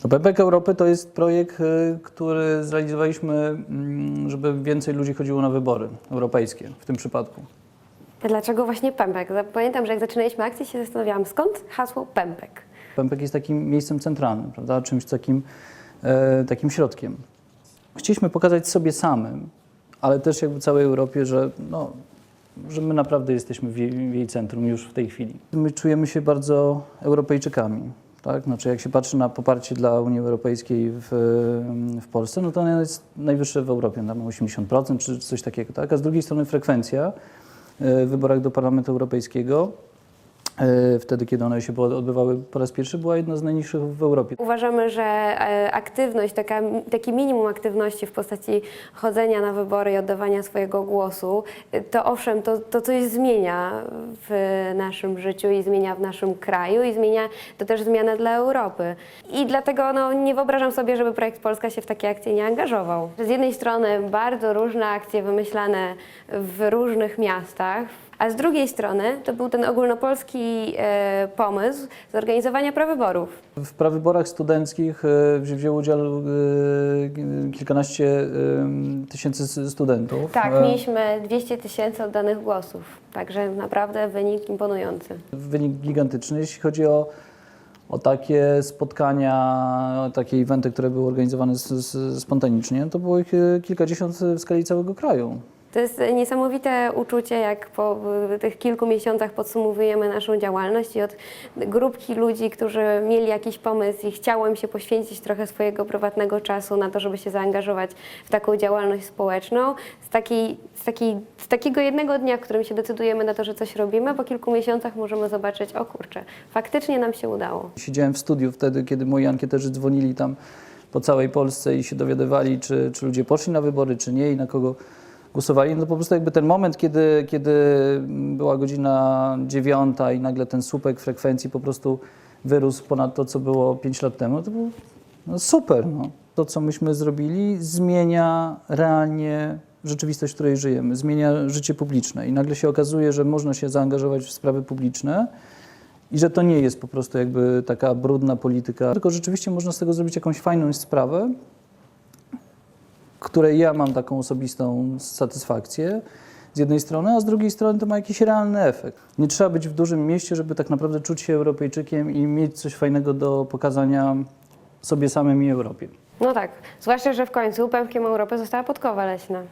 No, Pępek Europy to jest projekt, który zrealizowaliśmy, żeby więcej ludzi chodziło na wybory europejskie w tym przypadku. Dlaczego właśnie pępek? Pamiętam, że jak zaczynaliśmy akcję, się zastanawiałam, skąd hasło pępek? Pępek jest takim miejscem centralnym, prawda? Czymś takim środkiem. Chcieliśmy pokazać sobie samym, ale też jakby całej Europie, że my naprawdę jesteśmy w jej centrum już w tej chwili. My czujemy się bardzo Europejczykami. Tak? Znaczy, jak się patrzy na poparcie dla Unii Europejskiej w Polsce, no to ono jest najwyższe w Europie, tam 80% czy coś takiego. Tak? A z drugiej strony frekwencja w wyborach do Parlamentu Europejskiego, wtedy, kiedy one się odbywały po raz pierwszy, była jedna z najniższych w Europie. Uważamy, że aktywność, taki minimum aktywności w postaci chodzenia na wybory i oddawania swojego głosu, to owszem, to coś zmienia w naszym życiu i zmienia w naszym kraju i to też zmiana dla Europy. I dlatego nie wyobrażam sobie, żeby Projekt Polska się w takie akcje nie angażował. Z jednej strony bardzo różne akcje wymyślane w różnych miastach, a z drugiej strony to był ten ogólnopolski pomysł zorganizowania prawyborów. W prawyborach studenckich wzięło udział kilkanaście tysięcy studentów. Tak, mieliśmy 200 000 oddanych głosów, także naprawdę wynik imponujący. Wynik gigantyczny, jeśli chodzi o takie spotkania, takie eventy, które były organizowane spontanicznie, to było ich kilkadziesiąt w skali całego kraju. To jest niesamowite uczucie, jak po tych kilku miesiącach podsumowujemy naszą działalność i od grupki ludzi, którzy mieli jakiś pomysł i chciało im się poświęcić trochę swojego prywatnego czasu na to, żeby się zaangażować w taką działalność społeczną, z takiego jednego dnia, w którym się decydujemy na to, że coś robimy, po kilku miesiącach możemy zobaczyć, o kurczę, faktycznie nam się udało. Siedziałem w studiu wtedy, kiedy moi ankieterzy dzwonili tam po całej Polsce i się dowiadywali, czy ludzie poszli na wybory, czy nie i na kogo głosowali. No po prostu jakby ten moment, kiedy była godzina 9 i nagle ten słupek frekwencji po prostu wyrósł ponad to, co było 5 lat temu, to było super. No. To, co myśmy zrobili, zmienia realnie rzeczywistość, w której żyjemy, zmienia życie publiczne i nagle się okazuje, że można się zaangażować w sprawy publiczne i że to nie jest po prostu jakby taka brudna polityka, tylko rzeczywiście można z tego zrobić jakąś fajną sprawę, której ja mam taką osobistą satysfakcję z jednej strony, a z drugiej strony to ma jakiś realny efekt. Nie trzeba być w dużym mieście, żeby tak naprawdę czuć się Europejczykiem i mieć coś fajnego do pokazania sobie samym i Europie. No tak, zwłaszcza, że w końcu pępkiem Europy została Podkowa Leśna.